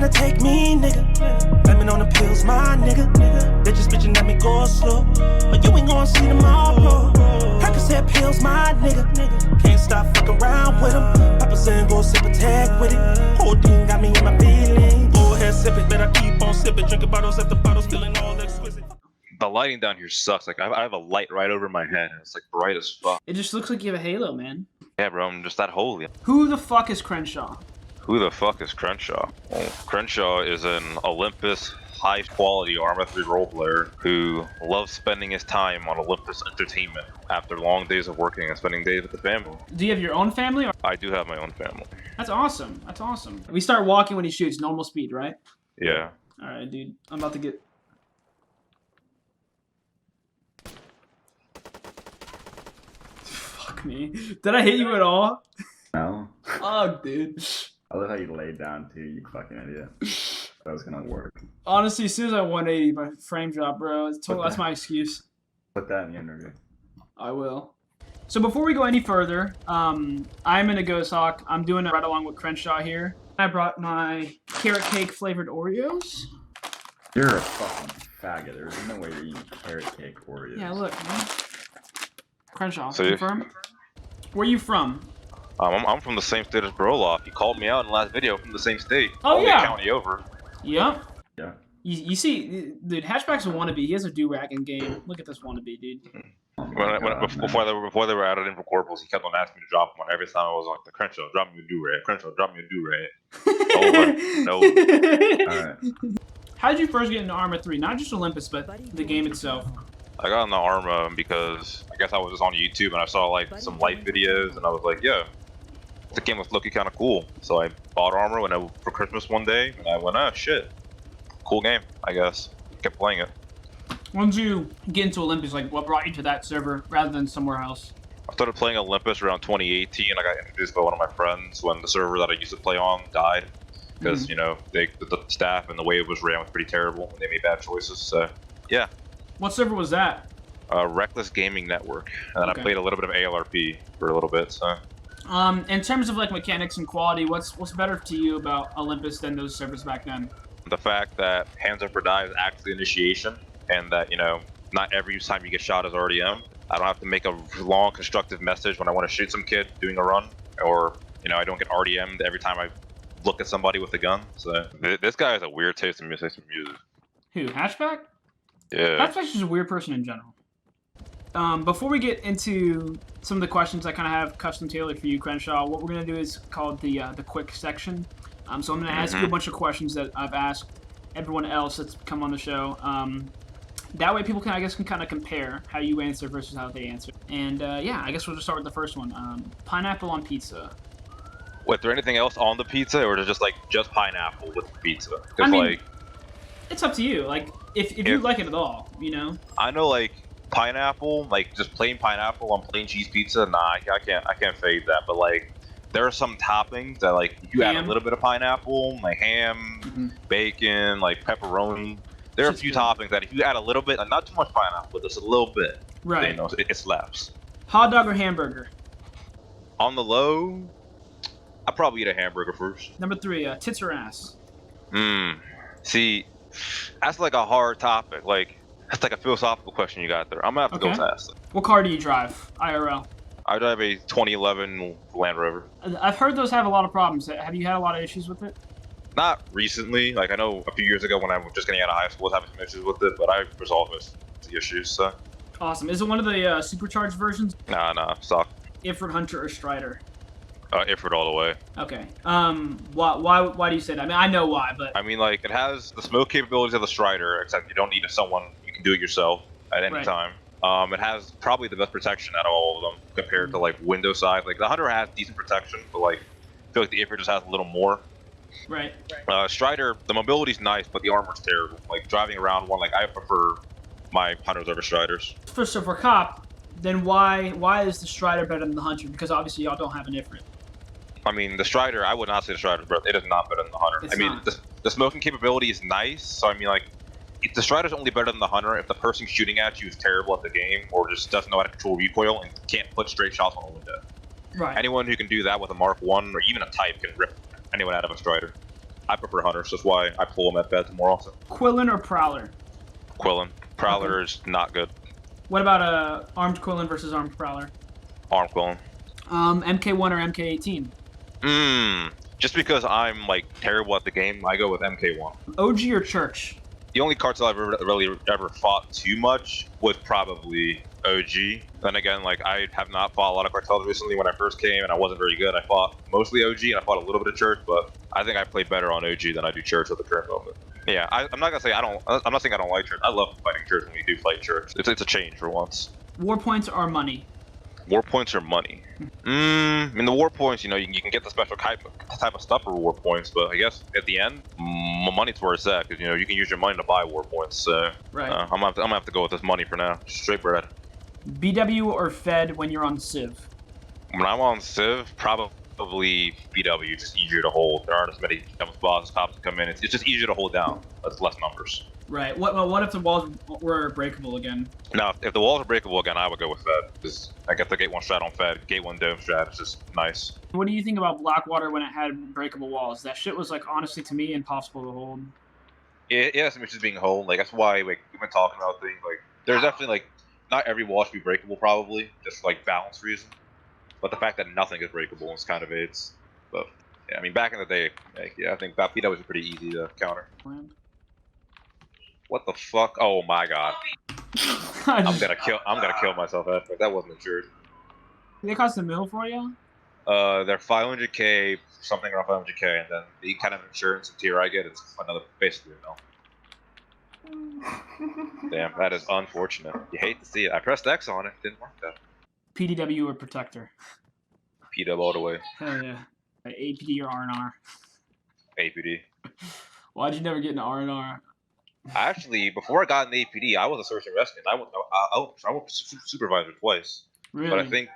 tryna take me, nigga. Blaming on the pills, my nigga. They just bitching at me, go slow. But you ain't gonna see tomorrow. Percocet pills, my nigga. Can't stop fucking around with them. Papa saying go sip a tag with it. Whole thing got me in my feelings. Go ahead, sip it, better keep on sipping. Drinking bottles after bottles, feeling all exquisite. The lighting down here sucks. Like, I have a light right over my head, and it's like bright as fuck. It just looks like you have a halo, man. Yeah, bro, I'm just that holy. Who the fuck is Crenshaw? Who the fuck is Crenshaw? Well, Crenshaw is an Olympus high-quality Arma 3 role player who loves spending his time on Olympus entertainment after long days of working and spending days with the family. Do you have your own family? Or? I do have my own family. That's awesome. That's awesome. We start walking when he shoots, normal speed, right? Yeah. Alright, dude. I'm about to get... Fuck me. Did I hit you at all? No. Fuck, dude. I love how you laid down too, you fucking idiot. That was gonna work. Honestly, as soon as I 180, my frame drop, bro. That's my excuse. Put that in the interview. I will. So before we go any further, I'm in a Ghosthawk. I'm doing it right along with Crenshaw here. I brought my carrot cake flavored Oreos. You're a fucking faggot. There's no way you're eating carrot cake Oreos. Yeah, look, man. Crenshaw, So confirm? Where you from? I'm from the same state as Broloff. He called me out in the last video from the same state. Oh, only yeah. a county over. Yep. Yeah. You see, dude, Hatchback's a wannabe. He has a durag in game. Look at this wannabe, dude. Before they were added in for corporals, he kept on asking me to drop one. Every time I was like, the Crenshaw, drop me a durag. Crenshaw, drop me a durag. Over. No. Alright. How did you first get into Arma 3? Not just Olympus, but the game itself. I got into Arma because I guess I was just on YouTube and I saw like some light videos and I was like, yeah, the game was looking kind of cool. So I bought Arma for Christmas one day and I went, oh shit, cool game, I guess. Kept playing it. When did you get into Olympus? Like, what brought you to that server rather than somewhere else? I started playing Olympus around 2018. I got introduced by one of my friends when the server that I used to play on died. Because, you know, the staff and the way it was ran was pretty terrible and they made bad choices, so yeah. What server was that? Reckless Gaming Network. And then I played a little bit of ALRP for a little bit, so. In terms of like mechanics and quality, what's better to you about Olympus than those servers back then? The fact that hands up or die is actually initiation, and that, you know, not every time you get shot is RDM. I don't have to make a long constructive message when I want to shoot some kid doing a run, or, you know, I don't get RDM'd every time I look at somebody with a gun. So this guy has a weird taste in music. Who, Hatchback? Yeah. Hatchback's just a weird person in general. Before we get into some of the questions I kind of have custom tailored for you, Crenshaw, what we're going to do is called the quick section. So I'm going to ask you a bunch of questions that I've asked everyone else that's come on the show. That way people can, I guess, kind of compare how you answer versus how they answer. And yeah, I guess we'll just start with the first one. Pineapple on pizza. Wait, is there anything else on the pizza, or is it just pineapple with the pizza? I mean, like, it's up to you. Like, if you like it at all, you know? I know, like, pineapple, like, just plain pineapple on plain cheese pizza, nah, I can't fade that. But, like, there are some toppings that, like, you add a little bit of pineapple, like ham, bacon, like pepperoni. There are a few toppings that if you add a little bit, not too much pineapple, but just a little bit, right? You know, it slaps. Hot dog or hamburger? On the low, I'd probably eat a hamburger first. Number 3, tits or ass? See, that's like a hard topic. Like, that's like a philosophical question you got there. I'm gonna have to go with ass. What car do you drive, IRL? I drive a 2011 Land Rover. I've heard those have a lot of problems. Have you had a lot of issues with it? Not recently. Like, I know a few years ago when I was just getting out of high school, I was having some issues with it, but I resolved the issues, so. Awesome. Is it one of the supercharged versions? Nah, stock. Ifrit Hunter or Strider? Ifrit all the way. Okay. Why do you say that? I mean, I know why, but... I mean, like, it has the smoke capabilities of the Strider, except you don't need someone, you can do it yourself at any time. It has probably the best protection out of all of them compared to, like, window side. Like, the Hunter has decent protection, but, like, I feel like the Ifrit just has a little more. Right. Strider, the mobility's nice, but the armor's terrible. Like, driving around one, like, I prefer my Hunters over Striders. So for cop, then why is the Strider better than the Hunter? Because obviously y'all don't have an Ifrit. I mean, the Strider, I would not say the Strider, but it is not better than the Hunter. I mean, the smoking capability is nice, so I mean, like, the Strider's only better than the Hunter if the person shooting at you is terrible at the game or just doesn't know how to control recoil and can't put straight shots on a window. Right. Anyone who can do that with a Mark 1 or even a Type can rip anyone out of a Strider. I prefer hunters. That's why I pull them at beds more often. Quillen or Prowler? Quillen. Prowler is not good. What about armed Quillen versus armed Prowler? Armed Quillen. MK1 or MK18? Just because I'm like terrible at the game, I go with MK1. OG or Church? The only cartel I've really ever fought too much was probably OG. Then again, like I have not fought a lot of cartels recently. When I first came and I wasn't very good, I fought mostly OG and I fought a little bit of Church, but I think I play better on OG than I do Church at the current moment. Yeah, I'm not gonna say I'm not saying I don't like Church. I love fighting Church when we do fight Church. It's a change for once. War points or money? War points or money? I mean, the war points, you know, you can get the special type of stuff for war points, but I guess at the end, money's where it's at, because, you know, you can use your money to buy war points, so... Right. I'm gonna have to go with this money for now. Straight bread. BW or Fed when you're on Civ? When I'm on Civ, probably BW, just easier to hold. There aren't as many dumb spots, cops come in. It's just easier to hold down. That's less numbers. Right. What if the walls were breakable again? No, if the walls are breakable again, I would go with Fed, because I get the Gate 1 strat on Fed. Gate 1 dome strat is just nice. What do you think about Blackwater when it had breakable walls? That shit was, like, honestly, to me, impossible to hold. Yeah, some issues being held. Like, that's why, like, we've been talking about things, like, there's definitely, like, not every wall should be breakable, probably, just, like, balance reason. But the fact that nothing is breakable is kind of aids. But, yeah, I mean, back in the day, like, yeah, I think that was pretty easy to counter. What the fuck? Oh my god. I'm gonna kill myself after that wasn't insured. They cost a mil for you? They're 500k, something around 500k, and then the kind of insurance and tier I get, it's another basically a mil. Damn, that is unfortunate. You hate to see it. I pressed X on it, didn't work though. PDW or Protector? PW all the way. Hell yeah. APD or R&R? APD. Why'd you never get an R&R? Actually, before I got an APD, I was a search and rescue. I went supervisor twice. Really? But I think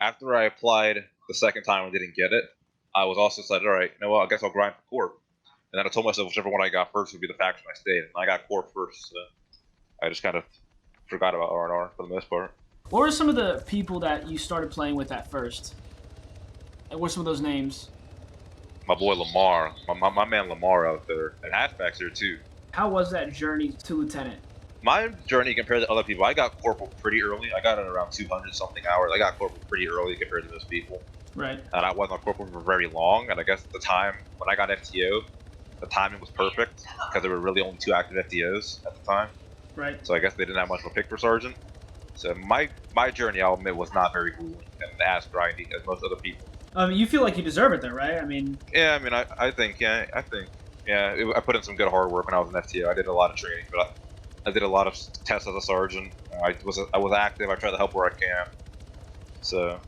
after I applied the second time and didn't get it, I was also said, all right, you know what? I guess I'll grind for Corp. And then I told myself whichever one I got first would be the faction I stayed in. And I got Corp first, so I just kind of forgot about R&R for the most part. What were some of the people that you started playing with at first? And what are some of those names? My boy Lamar, my man Lamar out there, and hatchbacks there too. How was that journey to Lieutenant? My journey compared to other people, I got Corporal pretty early. I got it around 200 something hours. I got Corporal pretty early compared to those people. Right. And I wasn't a Corporal for very long. And I guess at the time when I got FTO, the timing was perfect because there were really only 2 active FTOs at the time. Right. So I guess they didn't have much of a pick for Sergeant. So my journey, I'll admit, was not very grueling and as grindy as most other people. You feel like you deserve it, though, right? I mean. Yeah, I mean, I think. I put in some good hard work when I was in FTO. I did a lot of training, but I did a lot of tests as a sergeant. I was active. I tried to help where I can. So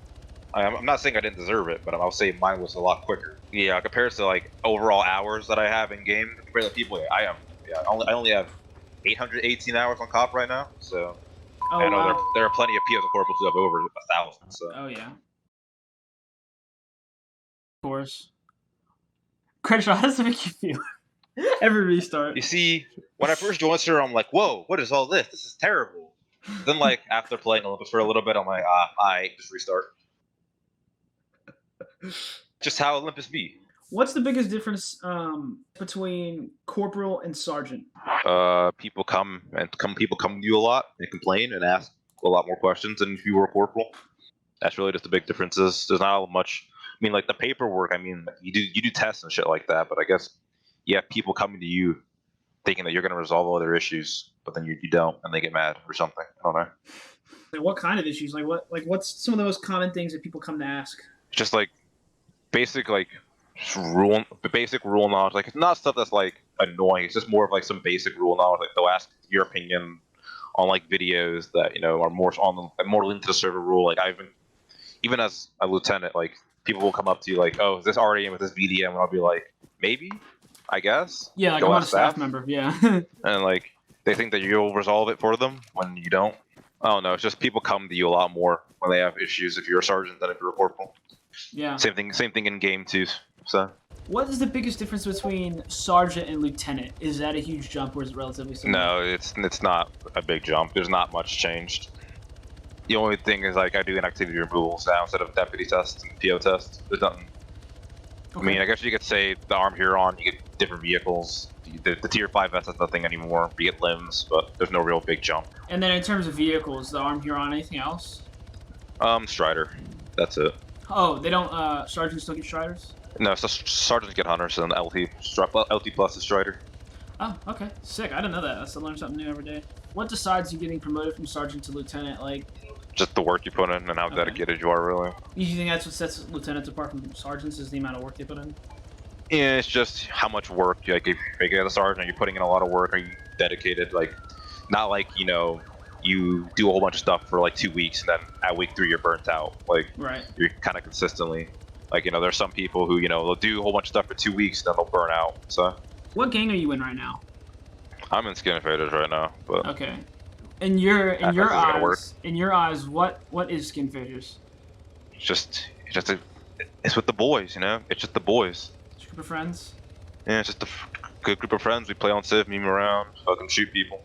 I'm not saying I didn't deserve it, but I'll say mine was a lot quicker. Yeah, compared to like overall hours that I have in game compared to people, I only have 818 hours on COP right now. So I know there are plenty of POs and corporals who have over 1,000. So. Oh yeah. Of course. Crenshaw, how does it make you feel? Every restart. You see, when I first joined her, I'm like, whoa, what is all this? This is terrible. Then, like, after playing Olympus for a little bit, I'm like, just restart. Just how Olympus be. What's the biggest difference between Corporal and Sergeant? People come to you a lot and complain and ask a lot more questions than if you were a Corporal. That's really just the big differences. There's not much. I mean, like the paperwork. I mean, like, you do tests and shit like that. But I guess you have people coming to you thinking that you're going to resolve all their issues, but then you don't, and they get mad or something. I don't know. Like what kind of issues? What's some of the most common things that people come to ask? Just like basic rule knowledge. Like it's not stuff that's like annoying. It's just more of like some basic rule knowledge. Like they'll ask your opinion on like videos that are more linked to the server rule. Like even as a lieutenant, like. People will come up to you like, oh, is this already in with this VDM? And I'll be like, maybe, I guess. Yeah, like I'm not a staff member, yeah. And like, they think that you'll resolve it for them when you don't. I don't know, it's just people come to you a lot more when they have issues if you're a sergeant than if you're a corporal. Yeah. Same thing in game too, so. What is the biggest difference between sergeant and lieutenant? Is that a huge jump or is it relatively similar? No, it's not a big jump. There's not much changed. The only thing is, like, I do inactivity removals now instead of deputy tests and PO tests. There's nothing. I mean, I guess you could say the armed Huron, you get different vehicles. The tier 5 vest is nothing anymore. You get limbs, but there's no real big jump. And then in terms of vehicles, the armed Huron, anything else? Strider. That's it. Oh, they don't, sergeants still get Striders? No, so sergeants get hunters and LT plus is Strider. Oh, okay. Sick. I didn't know that. I still learn something new every day. What decides you getting promoted from sergeant to lieutenant? Like, just the work you put in and how dedicated you are, really. You think that's what sets lieutenants apart from sergeants, is the amount of work they put in? Yeah, it's just how much work. Like, if you get a sergeant, you're putting in a lot of work. Are you dedicated? Like, not like, you know, you do a whole bunch of stuff for like 2 weeks and then at week 3 you're burnt out. Like, you're kind of consistently. Like, you know, there's some people who, you know, they'll do a whole bunch of stuff for 2 weeks and then they'll burn out. So. What gang are you in right now? I'm in Skinfaders right now, but. Okay. In your eyes, what is Skinfaders? It's with the boys, you know. It's just the boys. It's a group of friends. Yeah, it's just a good group of friends. We play on Civ, meme around, fucking shoot people.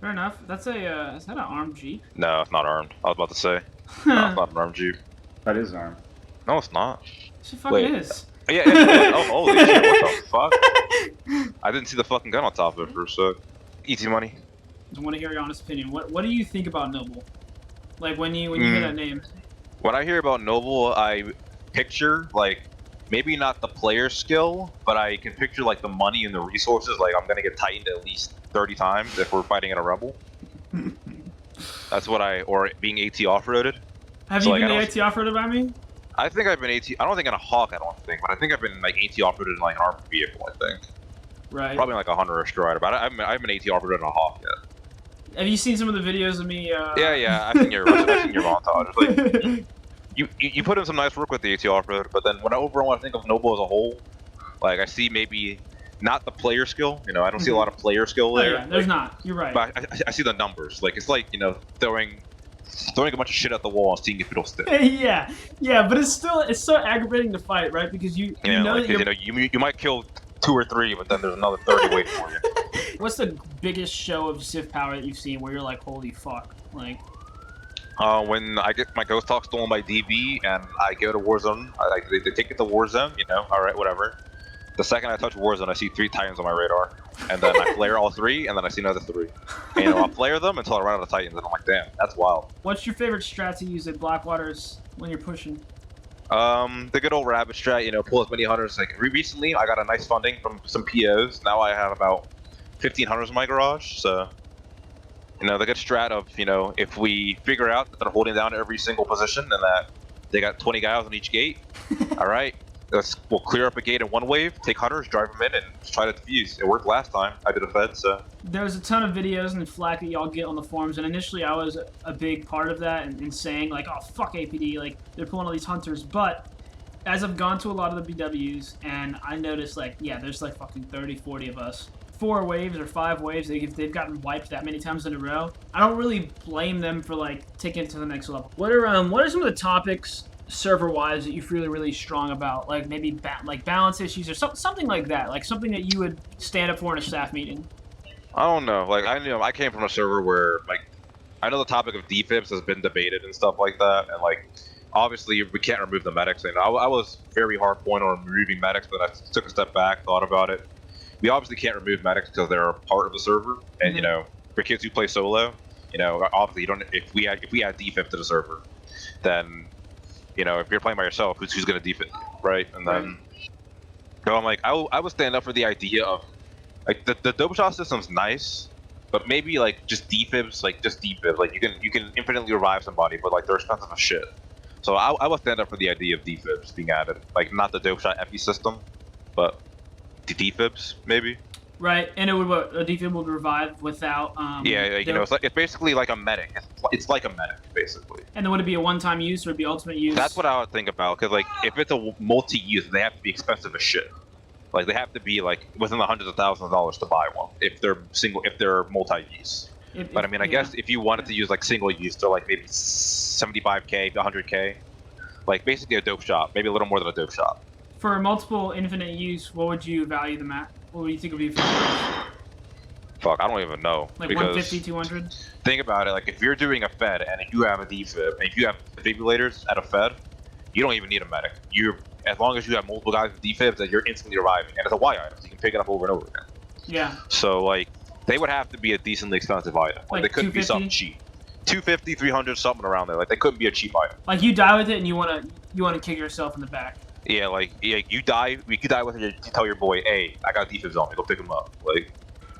Fair enough. That's a is that an armed Jeep? No, it's not armed. I was about to say. No, it's not an armed Jeep. That is armed. No, it's not. It fucking is. Yeah, oh, holy shit, what the fuck? I didn't see the fucking gun on top of it for a sec. Easy money. I want to hear your honest opinion. What do you think about Noble? Like, when you hear that name? When I hear about Noble, I picture, like, maybe not the player skill, but I can picture, like, the money and the resources. Like, I'm gonna get tightened at least 30 times if we're fighting in a rebel. That's what or being AT off-roaded. Have you been AT off-roaded by me? I think I've been AT. I don't think in a Hawk. I don't think, but I think I've been like AT off-roaded in like an armored vehicle. I think. Right. Probably like a Hunter or a Strider, but I haven't been AT off-roaded in a Hawk yet. Have you seen some of the videos of me? Yeah. I've seen your montage. Like, you put in some nice work with the AT off-road, but then when I think of Noble as a whole, like I see maybe not the player skill. You know, I don't see a lot of player skill there. Yeah, there's not. You're right. But I see the numbers. Like it's like, you know, throwing a bunch of shit at the wall and seeing if it'll stick. Yeah, but it's so aggravating to fight, right? Because you know like, that you might kill 2 or 3, but then there's another 30 waiting for you. What's the biggest show of Civ power that you've seen where you're like, holy fuck, like? When I get my Ghosthawk stolen by DB and I go to Warzone, they take it to Warzone, you know, alright, whatever. The second I touch Warzone, I see 3 Titans on my radar. And then I flare all 3, and then I see another 3. And, you know, I'll flare them until I run out of Titans, and I'm like, damn, that's wild. What's your favorite strat to use at Blackwaters when you're pushing? The good old Rabid strat, you know, pull as many hunters. Like, recently, I got a nice funding from some POs. Now I have about 15 hunters in my garage, so... You know, the good strat of, you know, if we figure out that they're holding down every single position and that they got 20 guys on each gate, alright, we'll clear up a gate in one wave, take hunters, drive them in, and try to defuse. It worked last time. I did a fed, so... There's a ton of videos and flack that y'all get on the forums, and initially I was a big part of that and saying, like, oh, fuck APD, like, they're pulling all these hunters, but as I've gone to a lot of the BWs, and I noticed, like, yeah, there's like fucking 30, 40 of us. 4 waves or 5 waves, they've gotten wiped that many times in a row. I don't really blame them for like taking it to the next level. What are some of the topics server-wise that you feel really strong about? Like maybe like balance issues or something like that. Like something that you would stand up for in a staff meeting. I don't know. Like I came from a server where like I know the topic of defibs has been debated and stuff like that, and like obviously we can't remove the medics. And I was very hard point on removing medics, but I took a step back, thought about it. We obviously can't remove medics because they're a part of the server, and you know, for kids who play solo, you know, obviously you don't. If we add defib to the server, then you know, if you're playing by yourself, who's gonna defib, right? And then, so I'm like, I would stand up for the idea of like the dope shot system's nice, but maybe like just defibs, like just defib, like you can infinitely revive somebody, but like they're expensive as shit. So I would stand up for the idea of defibs being added, like not the dope shot FE system, but the defibs maybe. Right, and it would a defib would revive without. Yeah, you know, it's basically like a medic. It's like a medic basically. And then would it be a one-time use or would it be ultimate use? That's what I would think about, because like if it's a multi-use, they have to be expensive as shit. Like they have to be like within the hundreds of thousands of dollars to buy one if they're multi-use. But I mean, I guess if you wanted to use like single use, they're like maybe 75k to 100k, like basically a dope shot, maybe a little more than a dope shot. For multiple infinite use, what would you value them at? What would you think would be fair? Fuck, I don't even know. Like 150, 200? Think about it, like if you're doing a fed and if you have a defib, and if you have defibrillators at a fed, you don't even need a medic. as long as you have multiple guys with defibs, that you're instantly reviving, and it's a Y item, so you can pick it up over and over again. Yeah. So like, they would have to be a decently expensive item. Like they couldn't be something cheap. 250, 300, something around there. Like they couldn't be a cheap item. Like you die with it and you wanna kick yourself in the back. Yeah, like you die with it. You tell your boy, hey, I got defibs on me. Go pick him up. Like.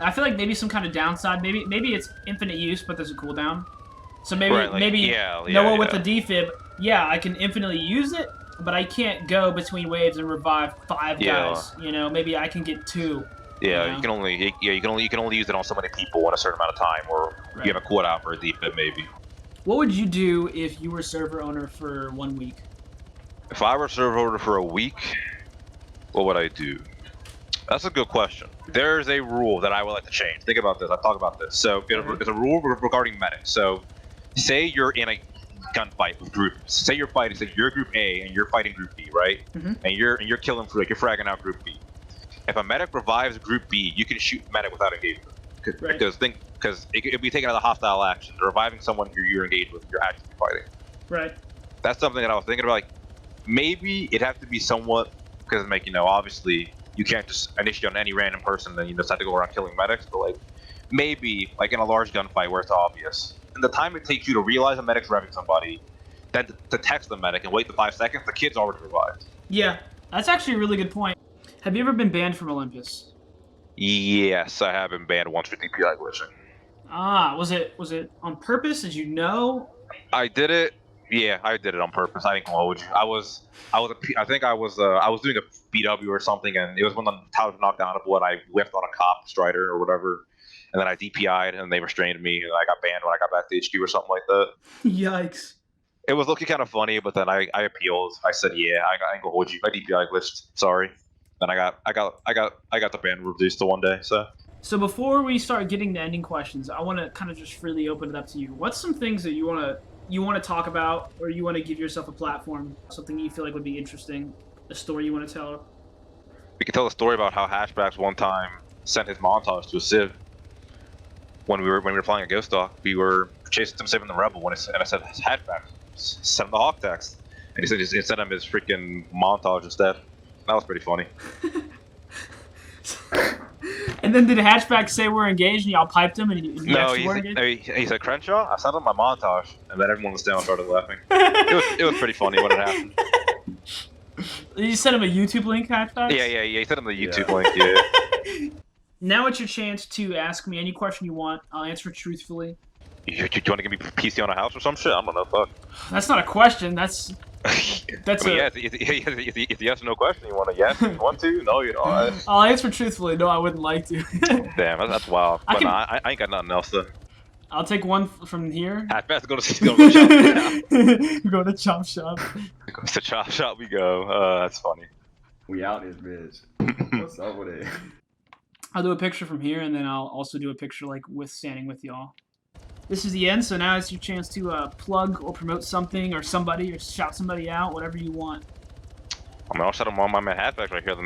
I feel like maybe some kind of downside. Maybe it's infinite use, but there's a cooldown. So maybe Noah with the defib, yeah, I can infinitely use it, but I can't go between waves and revive 5 guys. You know, maybe I can get 2. Yeah, you can only use it on so many people in a certain amount of time, or you have a cooldown for a defib maybe. What would you do if you were server owner for 1 week? If I were server owner for a week, what would I do? That's a good question. There's a rule that I would like to change. Think about this. I talk about this. So it's a rule regarding medics. So say you're in a gunfight with groups. Say you're fighting. Say you're Group A and you're fighting Group B, right? And you're killing for you're fragging out Group B. If a medic revives Group B, you can shoot the medic without engagement. Because it'd be taken as a hostile action. Reviving someone you're engaged with, you're actually fighting. Right. That's something that I was thinking about. Like, maybe it'd have to be somewhat, because like, you know, obviously you can't just initiate on any random person and, you know, decide to go around killing medics, but like, maybe like in a large gunfight where it's obvious. And the time it takes you to realize a medic's revving somebody, then to text the medic and wait the 5 seconds, the kid's already revived. Yeah. That's actually a really good point. Have you ever been banned from Olympus? Yes, I have been banned once for DPI glitching. Ah, was it on purpose? Did you know? I did it. Yeah, I did it on purpose. I didn't hold you. I was doing a BW or something, and it was when the tower was knocked downable, and I whiffed on a cop strider or whatever, and then I DPI'd, and they restrained me, and I got banned when I got back to HQ or something like that. Yikes. It was looking kind of funny, but then I appealed. I said, yeah, I ain't gonna hold you. My DPI glitched. Sorry. Then I got the ban reduced to 1 day. So before we start getting to ending questions, I want to kind of just freely open it up to you. What's some things that you want to talk about, or you want to give yourself a platform, something you feel like would be interesting, a story you want to tell? We can tell a story about how Hatchbacks one time sent his montage to a civ. When we were flying a Ghosthawk, we were chasing some civ in the rebel, and I said, Hatchbacks, send him the hawk text, and he said he sent him his freaking montage instead. That was pretty funny. And then did Hatchback say we're engaged and y'all piped him? And he said, Crenshaw, I sent him my montage. And then everyone was down and started laughing. it was pretty funny when it happened. Did you send him a YouTube link, Hatchback? Yeah, he sent him the YouTube link, yeah. Now it's your chance to ask me any question you want. I'll answer truthfully. You want to give me PC on a house or some shit? I don't know, fuck. That's not a question, that's yeah, it's a yes or no question. You want to yes? You want to? No, you don't. I'll answer truthfully. No, I wouldn't like to. Damn, that's wild. But I ain't got nothing else to. I'll take one from here. I best go to chop shop. Go to chop shop. Goes to chop shop. We go. That's funny. We out this bitch. What's up with it? I'll do a picture from here, and then I'll also do a picture like standing with y'all. This is the end, so now it's your chance to plug or promote something or somebody or shout somebody out, whatever you want. I mean, I'll shout out my man Hatchbacks right here,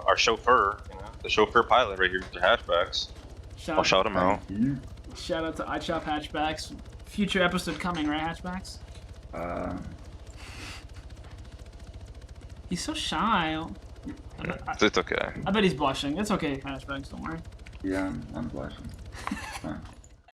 our chauffeur, the chauffeur pilot right here with the Hatchbacks. I'll shout him out. Shout out to iChop Hatchbacks. Future episode coming, right, Hatchbacks? He's so shy. It's okay. I bet he's blushing. It's okay, Hatchbacks, don't worry. Yeah, I'm blushing. Fine.